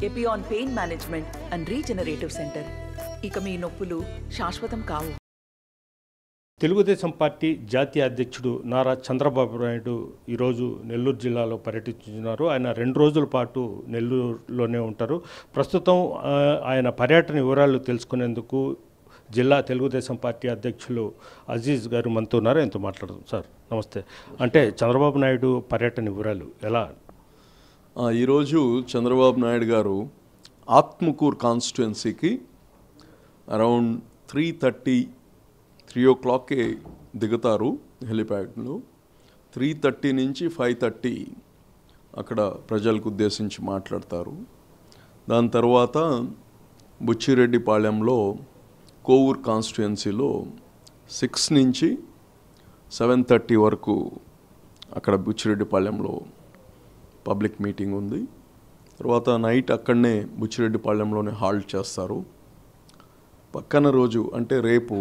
Epione pain management and regenerative centre. ఇక మీ నొప్పులు శాశ్వతం కావు. తెలుగుదేశం పార్టీ జాతీయ అధ్యక్షుడు నారా చంద్రబాబు నాయుడు ఈరోజు నెల్లూరు జిల్లాలో పర్యటించున్నారు. ఆయన 2 రోజుల పాటు నెల్లూరులోనే ఉంటారు. ప్రస్తుతం ఆయన పర్యటన వివరాలు తెలుసుకునేందుకు జిల్లా తెలుగుదేశం పార్టీ అధ్యక్షులు అజీజ్ గారు మనతో ఉన్నారు. ఎంతో మాట్లాడదాం. సార్ నమస్తే. అంటే చంద్రబాబు నాయుడు పర్యటన వివరాలు ఎలా? ఈరోజు చంద్రబాబు నాయుడు గారు ఆత్మకూర్ కాన్స్టిట్యుయెన్సీకి అరౌండ్ 3 o'clockకే దిగుతారు హెలిప్యాడ్లో. 3:30 నుంచి 5:30 అక్కడ ప్రజలకు ఉద్దేశించి మాట్లాడతారు. దాని తర్వాత బుచ్చిరెడ్డిపాళెంలో కోవూర్ కాన్స్టిట్యుయెన్సీలో 6 నుంచి 7:30 వరకు అక్కడ బుచ్చిరెడ్డిపాళెంలో పబ్లిక్ మీటింగ్ ఉంది. తర్వాత నైట్ అక్కడనే బుచ్చిరెడ్డిపాళెంలోనే హాల్ట్ చేస్తారు. పక్కన రోజు అంటే రేపు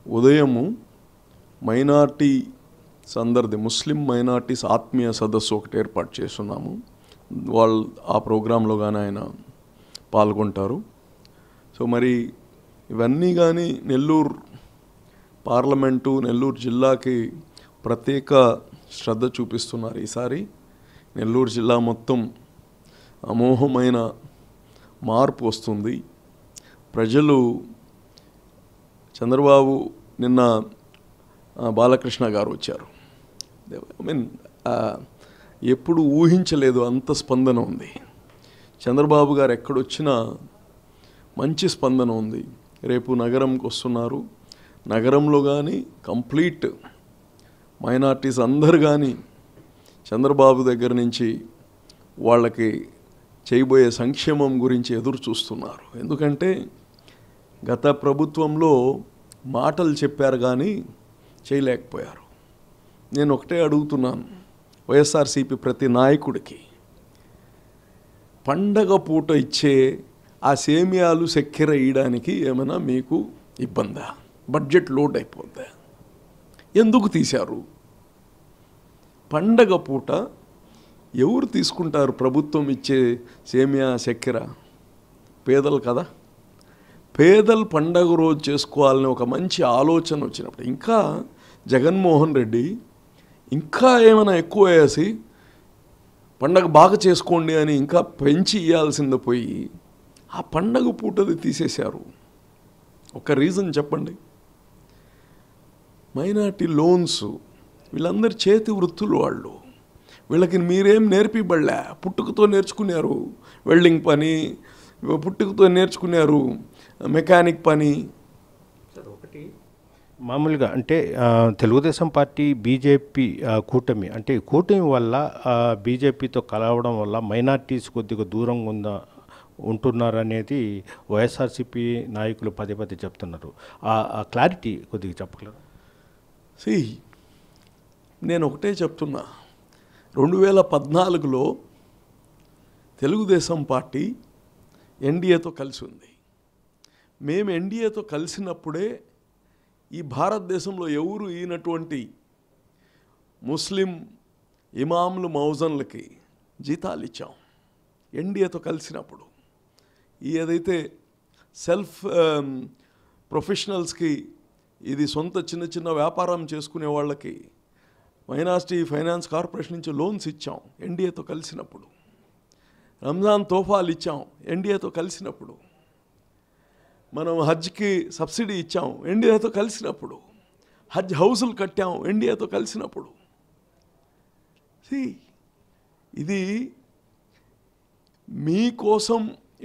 ఉదయము ముస్లిం మైనార్టీస్ ఆత్మీయ సదస్సు ఒకటి ఏర్పాటు చేస్తున్నాము. వాళ్ళు ఆ ప్రోగ్రాంలో కానీ ఆయన పాల్గొంటారు. సో మరి ఇవన్నీ కానీ నెల్లూరు పార్లమెంటు నెల్లూరు జిల్లాకి ప్రత్యేక శ్రద్ధ చూపిస్తున్నారు. ఈసారి నెల్లూరు జిల్లా మొత్తం అమోఘమైన మార్పు వస్తుంది. ప్రజలు చంద్రబాబు నిన్న బాలకృష్ణ గారు వచ్చారు. ఎప్పుడు ఊహించలేదు అంత స్పందన ఉంది. చంద్రబాబు గారు ఎక్కడొచ్చినా మంచి స్పందన ఉంది. రేపు నగరంకి వస్తున్నారు. నగరంలో కానీ కంప్లీట్ మైనార్టీస్ అందరు కానీ చంద్రబాబు దగ్గర నుంచి వాళ్ళకి చేయబోయే సంక్షేమం గురించి ఎదురు చూస్తున్నారు. ఎందుకంటే గత ప్రభుత్వంలో మాటలు చెప్పారు కానీ చేయలేకపోయారు. నేను ఒకటే అడుగుతున్నాను వైఎస్ఆర్సీపీ ప్రతి నాయకుడికి, పండగ పూట ఇచ్చే ఆ సేమియాలు చక్కెర వేయడానికి ఏమైనా మీకు ఇబ్బందా? Budget load అయిపోద్దా? ఎందుకు తీశారు? పండగ పూట ఎవరు తీసుకుంటారు ప్రభుత్వం ఇచ్చే సేమియా చక్కెర? పేదలు కదా. పేదలు పండగ రోజు చేసుకోవాలని ఒక మంచి ఆలోచన వచ్చినప్పుడు ఇంకా జగన్మోహన్ రెడ్డి ఇంకా ఏమైనా ఎక్కువ వేసి పండగ బాగా చేసుకోండి అని ఇంకా పెంచి ఇవ్వాల్సింది పోయి ఆ పండగ పూటది తీసేశారు. ఒక రీజన్ చెప్పండి. మైనార్టీ లోన్స్, వీళ్ళందరి చేతి వృత్తులు వాళ్ళు. వీళ్ళకి మీరేం నేర్పిబడలే. పుట్టుకతో నేర్చుకున్నారు వెల్డింగ్ పని, పుట్టుకతో నేర్చుకున్నారు మెకానిక్ పని. ఒకటి మామూలుగా అంటే తెలుగుదేశం పార్టీ బీజేపీ కూటమి, అంటే కూటమి వల్ల బీజేపీతో కలవడం వల్ల మైనార్టీస్ కొద్దిగా దూరంగా ఉంటున్నారనేది వైఎస్ఆర్సీపీ నాయకులు పదే చెప్తున్నారు. ఆ క్లారిటీ కొద్దిగా చెప్పగలరు? నేను ఒకటే చెప్తున్నా, 2014లో తెలుగుదేశం పార్టీ ఎన్డీఏతో కలిసి ఉంది. మేము ఎన్డీఏతో కలిసినప్పుడే ఈ భారతదేశంలో ఎవరు ఈనటువంటి ముస్లిం ఇమాములు మౌజన్లకి జీతాలు ఇచ్చాం ఎన్డీఏతో కలిసినప్పుడు. ఏదైతే సెల్ఫ్ ప్రొఫెషనల్స్కి, ఇది సొంత చిన్న వ్యాపారం చేసుకునే వాళ్ళకి మైనారిటీ ఫైనాన్స్ కార్పొరేషన్ నుంచి లోన్స్ ఇచ్చాం ఎన్డీఏతో కలిసినప్పుడు. రంజాన్ తోఫాలు ఇచ్చాం ఎన్డీఏతో కలిసినప్పుడు. మనం హజ్కి సబ్సిడీ ఇచ్చాం ఎన్డీఏతో కలిసినప్పుడు. హజ్ హౌసులు కట్టాం ఎన్డీఏతో కలిసినప్పుడు. ఇది మీకోసం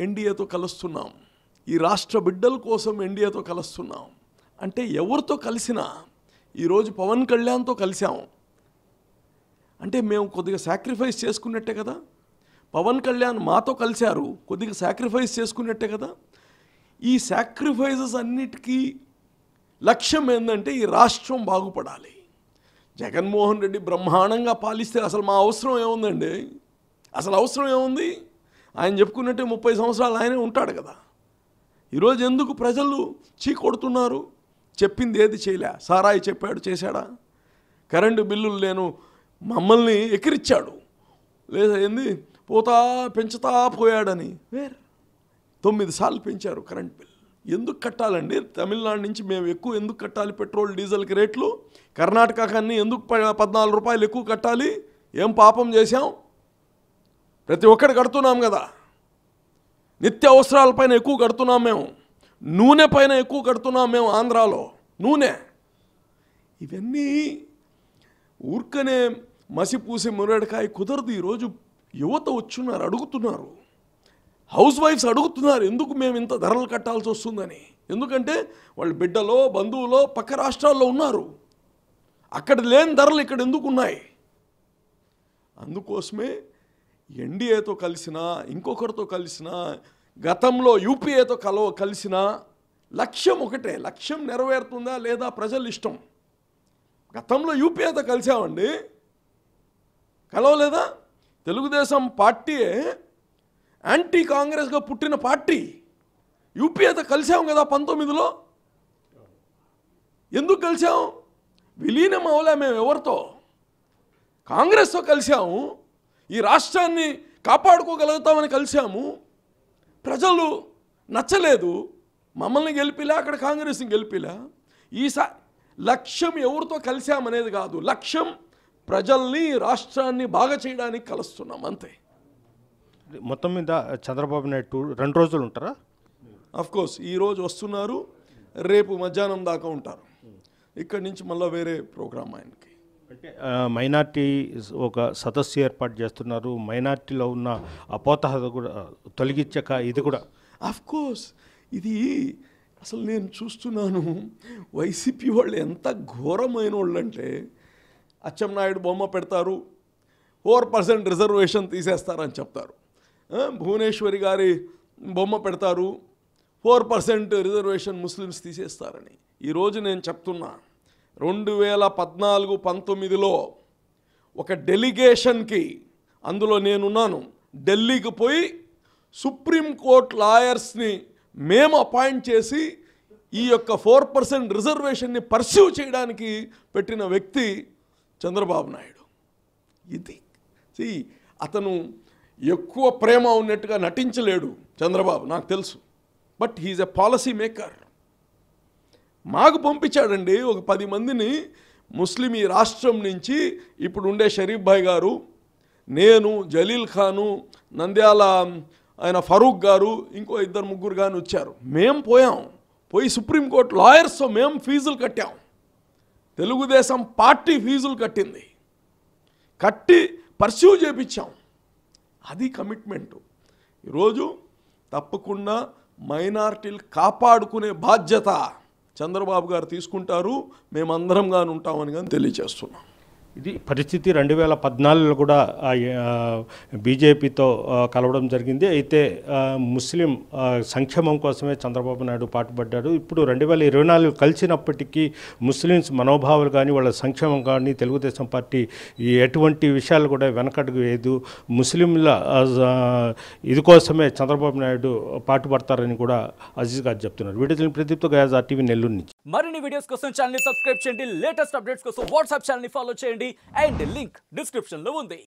ఎన్డీఏతో కలుస్తున్నాం, ఈ రాష్ట్ర బిడ్డల కోసం ఎన్డీఏతో కలుస్తున్నాం. అంటే ఎవరితో కలిసినా, ఈరోజు పవన్ కళ్యాణ్తో కలిసాం అంటే మేము కొద్దిగా సాక్రిఫైస్ చేసుకున్నట్టే కదా. పవన్ కళ్యాణ్ మాతో కలిశారు, కొద్దిగా సాక్రిఫైస్ చేసుకున్నట్టే కదా. ఈ సాక్రిఫైజెస్ అన్నిటికీ లక్ష్యం ఏంటంటే ఈ రాష్ట్రం బాగుపడాలి. జగన్మోహన్ రెడ్డి బ్రహ్మాండంగా పాలిస్తే అసలు మా అవసరం ఏముందండి? అసలు అవసరం ఏముంది? ఆయన చెప్పుకున్నట్టే 30 సంవత్సరాలు ఆయనే ఉంటాడు కదా. ఈరోజు ఎందుకు ప్రజలు చీకొడుతున్నారు? చెప్పింది ఏది చేయలే. సారాయి చెప్పాడు, చేశాడా? కరెంటు బిల్లులు మమ్మల్ని ఎక్కిరిచ్చాడు. లేదా ఏంది పెంచుతా పోయాడని. వేర్ 9 సార్లు పెంచారు కరెంట్ బిల్. ఎందుకు కట్టాలండి? తమిళనాడు నుంచి మేము ఎక్కువ ఎందుకు కట్టాలి పెట్రోల్ డీజిల్కి రేట్లు? కర్ణాటక కన్నీ ఎందుకు 14 రూపాయలు ఎక్కువ కట్టాలి? ఏం పాపం చేశాం? ప్రతి ఒక్కటి కడుతున్నాం కదా. నిత్య అవసరాలపైన ఎక్కువ కడుతున్నాం మేము. నూనె పైన ఎక్కువ కడుతున్నాం మేము. ఆంధ్రాలో నూనె. ఇవన్నీ ఊరికనే మసిపూసి మురడికాయ కుదరదు. ఈరోజు యువత వచ్చున్నారు, అడుగుతున్నారు. హౌస్ వైఫ్స్ అడుగుతున్నారు ఎందుకు మేము ఇంత ధరలు కట్టాల్సి వస్తుందని. ఎందుకంటే వాళ్ళ బిడ్డలో బంధువులో పక్క రాష్ట్రాల్లో ఉన్నారు. అక్కడ లేని ధరలు ఇక్కడ ఎందుకు ఉన్నాయి? అందుకోసమే ఎన్డీఏతో కలిసినా ఇంకొకరితో కలిసినా గతంలో యూపీఏతో కలిసినా లక్ష్యం ఒకటే. లక్ష్యం నెరవేరుతుందా లేదా ప్రజల ఇష్టం. గతంలో యూపీఏతో కలిసామండి, కలవలేదా? తెలుగుదేశం పార్టీయే యాంటీ కాంగ్రెస్గా పుట్టిన పార్టీ. యూపీఏతో కలిసాం కదా 19లో. ఎందుకు కలిసాం? విలీనం అవలే మేము ఎవరితో. కాంగ్రెస్తో కలిసాము. ఈ రాష్ట్రాన్ని కాపాడుకోగలుగుతామని కలిసాము. ప్రజలు నచ్చలేదు, మమ్మల్ని గెలిపిలా, అక్కడ కాంగ్రెస్ని గెలిపిలా. లక్ష్యం ఎవరితో కలిసామనేది కాదు, లక్ష్యం ప్రజల్ని రాష్ట్రాన్ని బాగా చేయడానికి కలుస్తున్నాం అంతే. మొత్తం మీద చంద్రబాబు నాయుడు 2 రోజులు ఉంటారా? కోర్స్ ఈరోజు వస్తున్నారు, రేపు మధ్యాహ్నం దాకా ఉంటారు. ఇక్కడి నుంచి మళ్ళీ వేరే ప్రోగ్రామ్ ఆయనకి. అంటే మైనార్టీ ఒక సదస్సు ఏర్పాటు చేస్తున్నారు. మైనార్టీలో ఉన్న అపోహత కూడా తొలగించక ఇది కూడా కోర్స్ ఇది అసలు నేను చూస్తున్నాను. వైసీపీ వాళ్ళు ఎంత ఘోరమైన వాళ్ళు అంటే, అచ్చెన్నాయుడు బొమ్మ పెడతారు, 4% రిజర్వేషన్ తీసేస్తారని చెప్తారు. భువనేశ్వరి గారి బొమ్మ పెడతారు, 4% రిజర్వేషన్ ముస్లిమ్స్ తీసేస్తారని. ఈరోజు నేను చెప్తున్నా, 2014-19లో ఒక డెలిగేషన్కి, అందులో నేనున్నాను, ఢిల్లీకి పోయి సుప్రీంకోర్టు లాయర్స్ని మేము అపాయింట్ చేసి ఈ యొక్క 4% రిజర్వేషన్ని పర్స్యూ చేయడానికి పెట్టిన వ్యక్తి చంద్రబాబు నాయుడు. ఇది అతను ఎక్కువ ప్రేమ ఉన్నట్టుగా నటించలేడు చంద్రబాబు, నాకు తెలుసు. But he is a policy maker. మాకు పంపించాడండి ఒక 10 మందిని ముస్లిం ఈ రాష్ట్రం నుంచి. ఇప్పుడు ఉండే షరీఫ్ భాయ్ గారు, నేను, జలీల్ ఖాను, నంద్యాల ఆయన ఫరూక్ గారు, ఇంకో 2-3 కానీ వచ్చారు. మేము పోయి సుప్రీంకోర్టు లాయర్స్తో మేము ఫీజులు కట్టాం. తెలుగుదేశం పార్టీ ఫీజులు కట్టి పర్స్యూ చేపించాం. అది కమిట్మెంటు. ఈరోజు తప్పకుండా మైనారిటీలు కాపాడుకునే బాధ్యత చంద్రబాబు గారు తీసుకుంటారు. మేమందరం కానీ ఉంటామని కానీ తెలియజేస్తున్నాం. ఇది పరిస్థితి 2014లో కూడా బీజేపీతో కలవడం జరిగింది. అయితే ముస్లిం సంక్షేమం కోసమే చంద్రబాబు నాయుడు పాటుపడ్డాడు. ఇప్పుడు 2024 కలిసినప్పటికీ ముస్లిమ్స్ మనోభావాలు కానీ వాళ్ళ సంక్షేమం కానీ తెలుగుదేశం పార్టీ ఎటువంటి విషయాలు కూడా వెనకడుగు వేయదు. ముస్లింల ఇది కోసమే చంద్రబాబు నాయుడు పాటుపడతారని కూడా అజీజ్ గారు చెప్తున్నారు. వీడియో ప్రదీప్తో గయాజ్ RTV నెల్లూరు నుంచి. మరిన్ని వీడియోస్ కోసం ఛానల్ ని సబ్స్క్రైబ్ చేయండి. లేటెస్ట్ అప్డేట్స్ కోసం వాట్సాప్ ఛానల్ ని ఫాలో చేయండి. అండ్ లింక్ డిస్క్రిప్షన్ లో ఉంది.